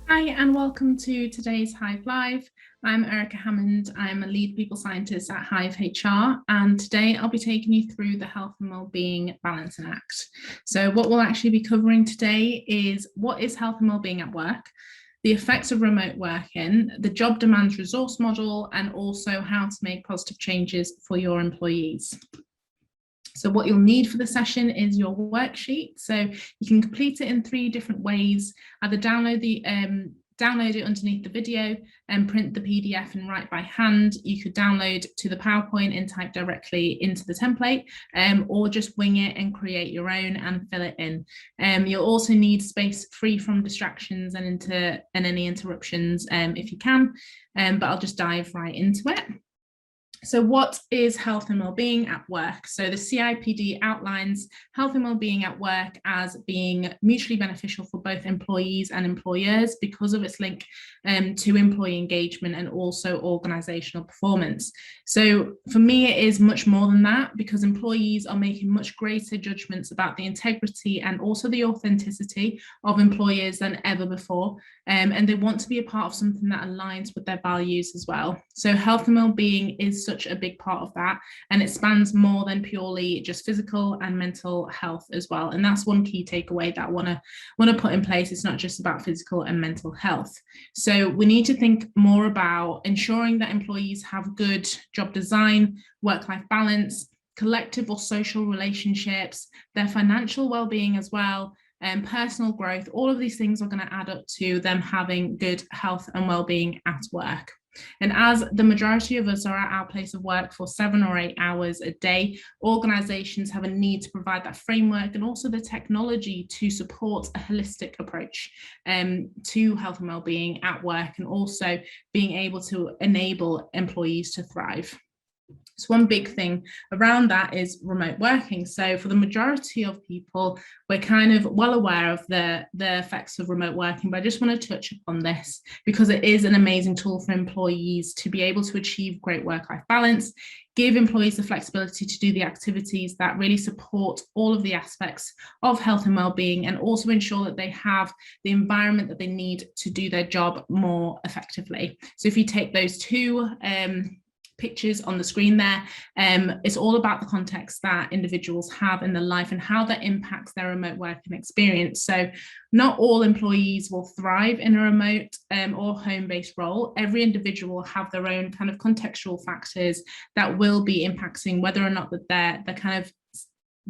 Hi, and welcome to today's Hive Live. I'm Ericka Hammond. I'm a lead people scientist at Hive HR, and today I'll be taking you through the Health and Wellbeing Balance and Act. So what we'll actually be covering today is what is health and wellbeing at work, the effects of remote working, the job demands resource model, and also how to make positive changes for your employees. So what you'll need for the session is your worksheet. So you can complete it in 3 different ways. Either download it underneath the video and print the PDF and write by hand. You could download to the PowerPoint and type directly into the template, or just wing it and create your own and fill it in. You'll also need space free from distractions and any interruptions if you can, but I'll just dive right into it. So what is health and wellbeing at work? So the CIPD outlines health and wellbeing at work as being mutually beneficial for both employees and employers because of its link to employee engagement and also organizational performance. So for me, it is much more than that because employees are making much greater judgments about the integrity and also the authenticity of employers than ever before. And they want to be a part of something that aligns with their values as well. So health and wellbeing is such a big part of that, and it spans more than purely just physical and mental health as well. And that's one key takeaway that I want to put in place. It's not just about physical and mental health. So we need to think more about ensuring that employees have good job design, work-life balance, collective or social relationships, their financial well-being as well, and personal growth. All of these things are going to add up to them having good health and well-being at work. And as the majority of us are at our place of work for 7 or 8 hours a day, organizations have a need to provide that framework and also the technology to support a holistic approach to health and well-being at work, and also being able to enable employees to thrive. So one big thing around that is remote working. So for the majority of people, we're kind of well aware of the effects of remote working, but I just want to touch upon this because it is an amazing tool for employees to be able to achieve great work-life balance, give employees the flexibility to do the activities that really support all of the aspects of health and well-being, and also ensure that they have the environment that they need to do their job more effectively. So if you take those two pictures on the screen there, it's all about the context that individuals have in their life and how that impacts their remote working experience. So not all employees will thrive in a remote or home-based role. Every individual will have their own kind of contextual factors that will be impacting whether or not that they're kind of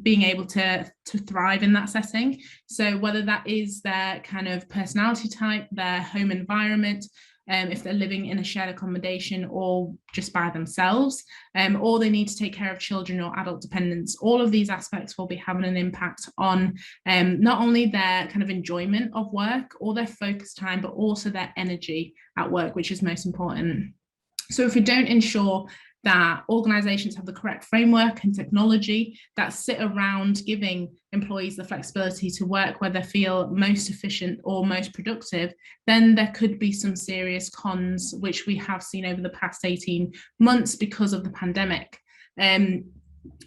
being able to thrive in that setting. So whether that is their kind of personality type, their home environment, if they're living in a shared accommodation or just by themselves, or they need to take care of children or adult dependents. All of these aspects will be having an impact on not only their kind of enjoyment of work or their focus time, but also their energy at work, which is most important. So if we don't ensure that organizations have the correct framework and technology that sit around giving employees the flexibility to work where they feel most efficient or most productive, then there could be some serious cons, which we have seen over the past 18 months because of the pandemic.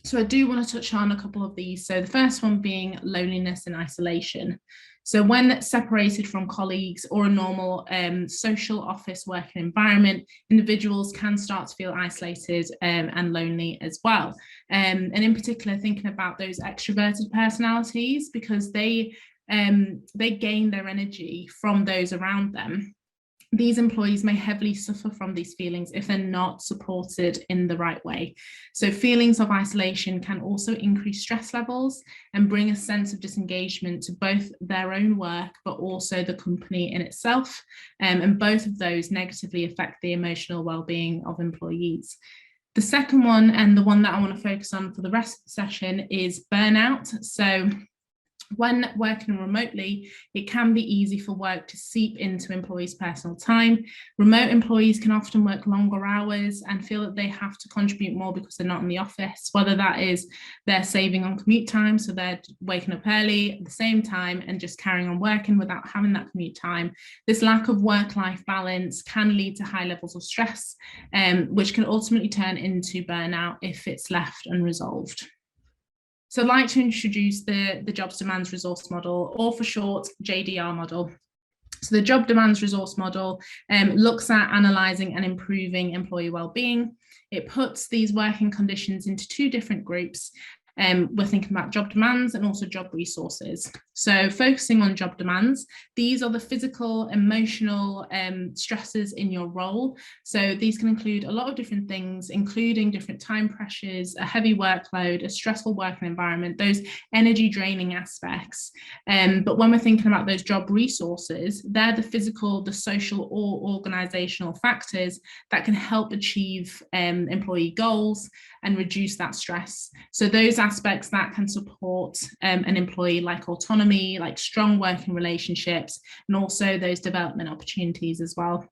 So I do want to touch on a couple of these. So the first one being loneliness and isolation. So when separated from colleagues or a normal social office working environment, individuals can start to feel isolated and lonely as well. And in particular, thinking about those extroverted personalities, because they gain their energy from those around them. These employees may heavily suffer from these feelings if they're not supported in the right way. So feelings of isolation can also increase stress levels and bring a sense of disengagement to both their own work, but also the company in itself. And both of those negatively affect the emotional well-being of employees. The second one, and the one that I want to focus on for the rest of the session, is burnout. So when working remotely, it can be easy for work to seep into employees' personal time. Remote employees can often work longer hours and feel that they have to contribute more because they're not in the office, whether that is they're saving on commute time, so they're waking up early at the same time and just carrying on working without having that commute time. This lack of work-life balance can lead to high levels of stress, which can ultimately turn into burnout if it's left unresolved. So I'd like to introduce the jobs demands resource model, or for short, JDR model. So the job demands resource model looks at analysing and improving employee well-being. It puts these working conditions into two different groups. We're thinking about job demands and also job resources. So focusing on job demands, these are the physical, emotional stresses in your role. So these can include a lot of different things, including different time pressures, a heavy workload, a stressful working environment, those energy draining aspects. But when we're thinking about those job resources, they're the physical, the social or organizational factors that can help achieve employee goals and reduce that stress. So those aspects that can support an employee, like autonomy, like strong working relationships, and also those development opportunities as well.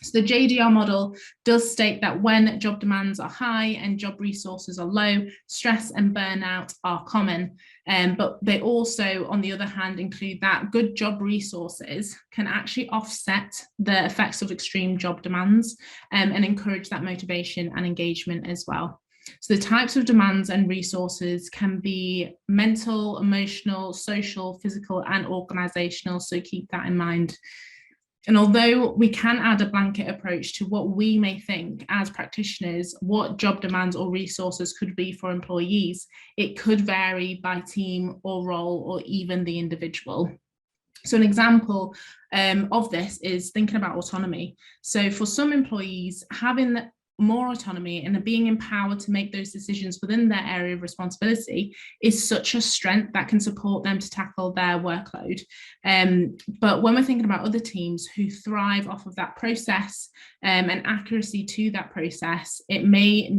So the JDR model does state that when job demands are high and job resources are low, stress and burnout are common. But they also, on the other hand, include that good job resources can actually offset the effects of extreme job demands and encourage that motivation and engagement as well. So the types of demands and resources can be mental, emotional, social, physical, and organizational. So keep that in mind. And although we can add a blanket approach to what we may think as practitioners, what job demands or resources could be for employees, it could vary by team or role or even the individual. So an example of this is thinking about autonomy. So for some employees, having more autonomy and being empowered to make those decisions within their area of responsibility is such a strength that can support them to tackle their workload. But when we're thinking about other teams who thrive off of that process and accuracy to that process, they may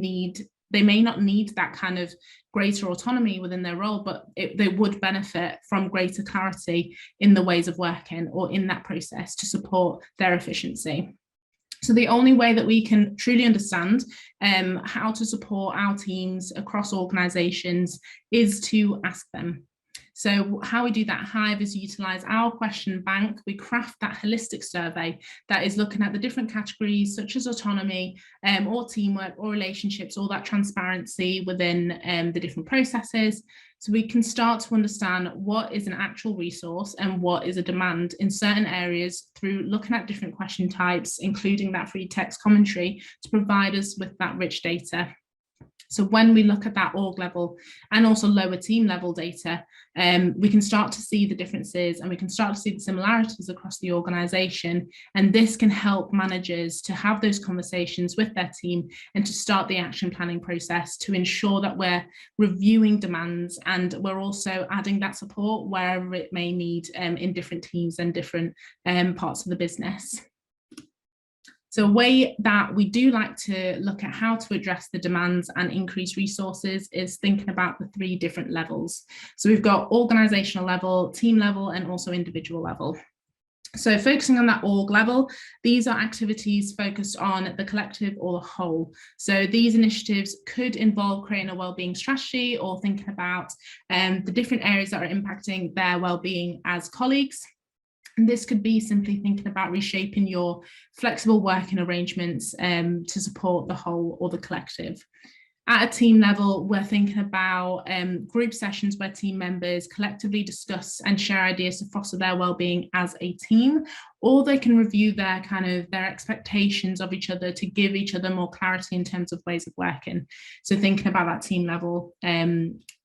not need that kind of greater autonomy within their role, but they would benefit from greater clarity in the ways of working or in that process to support their efficiency. So the only way that we can truly understand how to support our teams across organisations is to ask them. So how we do that at Hive is utilise our question bank. We craft that holistic survey that is looking at the different categories such as autonomy or teamwork or relationships, all that transparency within the different processes. So we can start to understand what is an actual resource and what is a demand in certain areas through looking at different question types, including that free text commentary to provide us with that rich data. So when we look at that org level and also lower team level data, we can start to see the differences and we can start to see the similarities across the organisation. And this can help managers to have those conversations with their team and to start the action planning process to ensure that we're reviewing demands and we're also adding that support wherever it may need in different teams and different parts of the business. So a way that we do like to look at how to address the demands and increase resources is thinking about the three different levels. So we've got organizational level, team level, and also individual level. So focusing on that org level, these are activities focused on the collective or the whole. So these initiatives could involve creating a wellbeing strategy or thinking about the different areas that are impacting their wellbeing as colleagues. And this could be simply thinking about reshaping your flexible working arrangements to support the whole or the collective. At a team level, we're thinking about group sessions where team members collectively discuss and share ideas to foster their well-being as a team, or they can review their expectations of each other to give each other more clarity in terms of ways of working. So thinking about that team level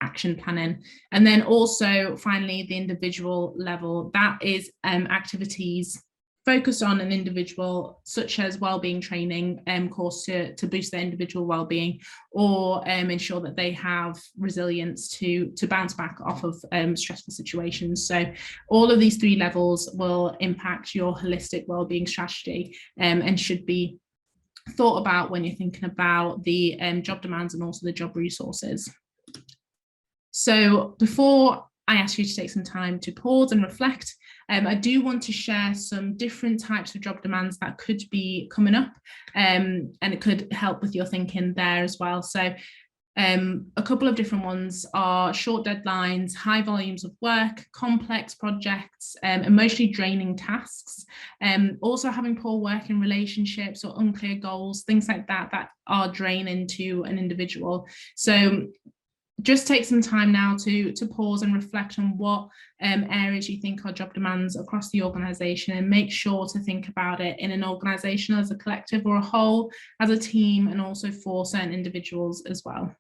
action planning. And then also finally the individual level, that is activities focused on an individual, such as wellbeing training course to boost their individual wellbeing, or ensure that they have resilience to bounce back off of stressful situations. So all of these three levels will impact your holistic wellbeing strategy and should be thought about when you're thinking about the job demands and also the job resources. So before I ask you to take some time to pause and reflect, I do want to share some different types of job demands that could be coming up, and it could help with your thinking there as well. So a couple of different ones are short deadlines, high volumes of work, complex projects, emotionally draining tasks, also having poor working relationships or unclear goals, things like that that are draining to an individual. So just take some time now to pause and reflect on what areas you think are job demands across the organisation, and make sure to think about it in an organisation as a collective or a whole, as a team, and also for certain individuals as well.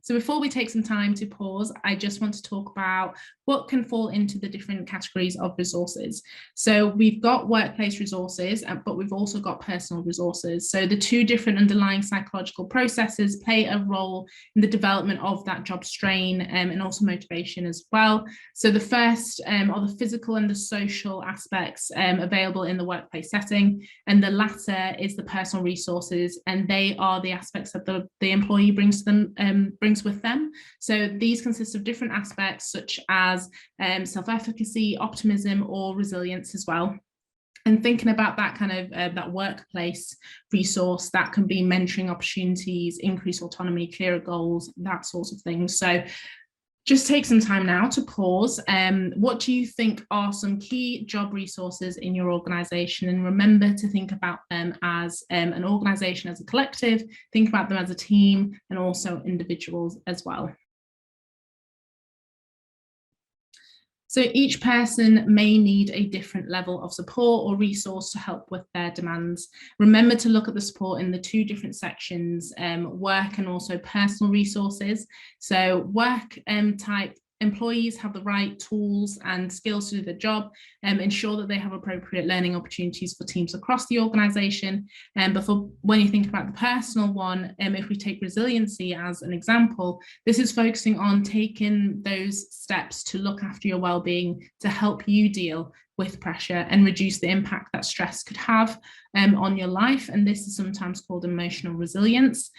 So before we take some time to pause, I just want to talk about what can fall into the different categories of resources. So we've got workplace resources, but we've also got personal resources. So the two different underlying psychological processes play a role in the development of that job strain and also motivation as well. So the first are the physical and the social aspects available in the workplace setting, and the latter is the personal resources, and they are the aspects that the employee brings with them. So these consist of different aspects such as self-efficacy, optimism, or resilience as well. And thinking about that kind of that workplace resource, that can be mentoring opportunities, increased autonomy, clearer goals, that sort of thing. So just take some time now to pause. What do you think are some key job resources in your organisation? And remember to think about them as an organisation, as a collective, think about them as a team, and also individuals as well. So each person may need a different level of support or resource to help with their demands. Remember to look at the support in the two different sections, work and also personal resources. So work type, employees have the right tools and skills to do their job, ensure that they have appropriate learning opportunities for teams across the organisation. But when you think about the personal one, if we take resiliency as an example, this is focusing on taking those steps to look after your well-being, to help you deal with pressure and reduce the impact that stress could have on your life. And this is sometimes called emotional resilience.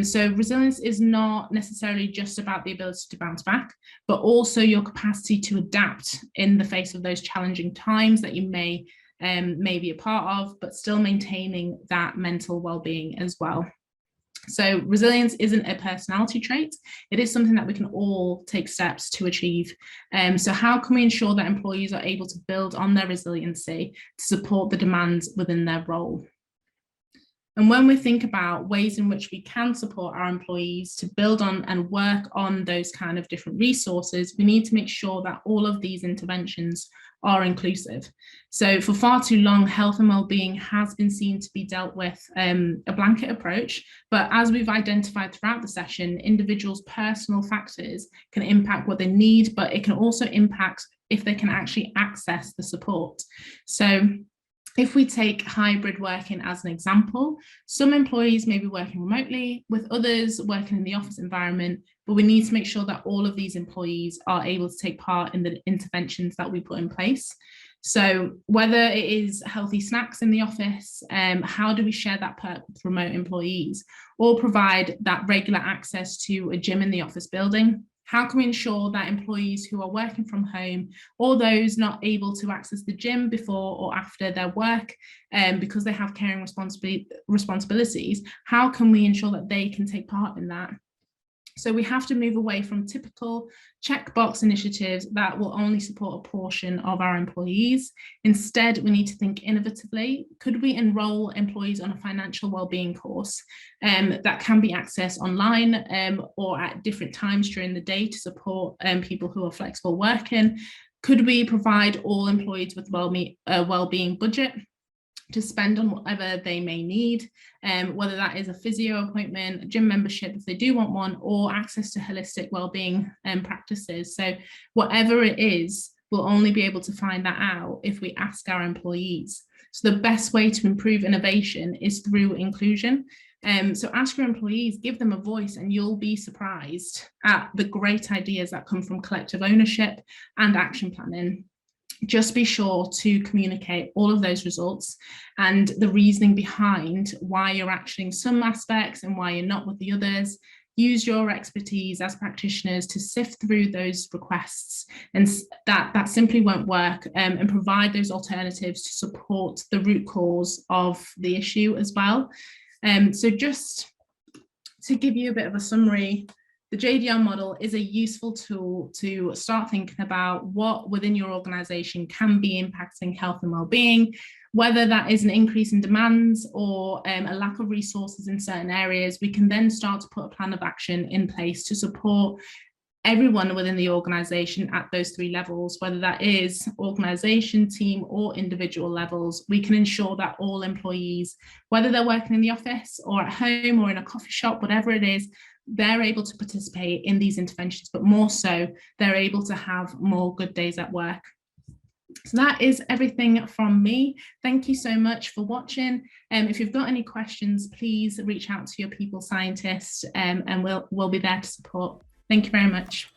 So resilience is not necessarily just about the ability to bounce back, but also your capacity to adapt in the face of those challenging times that you may be a part of, but still maintaining that mental well-being as well. So resilience isn't a personality trait, it is something that we can all take steps to achieve. So how can we ensure that employees are able to build on their resiliency to support the demands within their role? And when we think about ways in which we can support our employees to build on and work on those kind of different resources, we need to make sure that all of these interventions are inclusive. So for far too long, health and well-being has been seen to be dealt with a blanket approach, but as we've identified throughout the session, individuals' personal factors can impact what they need, but it can also impact if they can actually access the support. So if we take hybrid working as an example, some employees may be working remotely, with others working in the office environment, but we need to make sure that all of these employees are able to take part in the interventions that we put in place. So whether it is healthy snacks in the office, how do we share that perk with remote employees, or provide that regular access to a gym in the office building? How can we ensure that employees who are working from home, or those not able to access the gym before or after their work because they have caring responsibilities, how can we ensure that they can take part in that? So we have to move away from typical checkbox initiatives that will only support a portion of our employees. Instead, we need to think innovatively. Could we enroll employees on a financial wellbeing course that can be accessed online or at different times during the day to support people who are flexible working? Could we provide all employees with a wellbeing budget to spend on whatever they may need, whether that is a physio appointment, a gym membership if they do want one, or access to holistic wellbeing practices. So whatever it is, we'll only be able to find that out if we ask our employees. So the best way to improve innovation is through inclusion. So ask your employees, give them a voice, and you'll be surprised at the great ideas that come from collective ownership and action planning. Just be sure to communicate all of those results and the reasoning behind why you're actioning some aspects and why you're not with the others. Use your expertise as practitioners to sift through those requests, and that simply won't work, and provide those alternatives to support the root cause of the issue as well. So just to give you a bit of a summary, the JDR model is a useful tool to start thinking about what within your organisation can be impacting health and well-being, Whether that is an increase in demands or a lack of resources in certain areas, we can then start to put a plan of action in place to support everyone within the organisation at those three levels, whether that is organisation, team, or individual levels. We can ensure that all employees, whether they're working in the office or at home or in a coffee shop, whatever it is, they're able to participate in these interventions, but more so, they're able to have more good days at work. So that is everything from me. Thank you so much for watching. If you've got any questions, please reach out to your people scientist, and we'll be there to support. Thank you very much.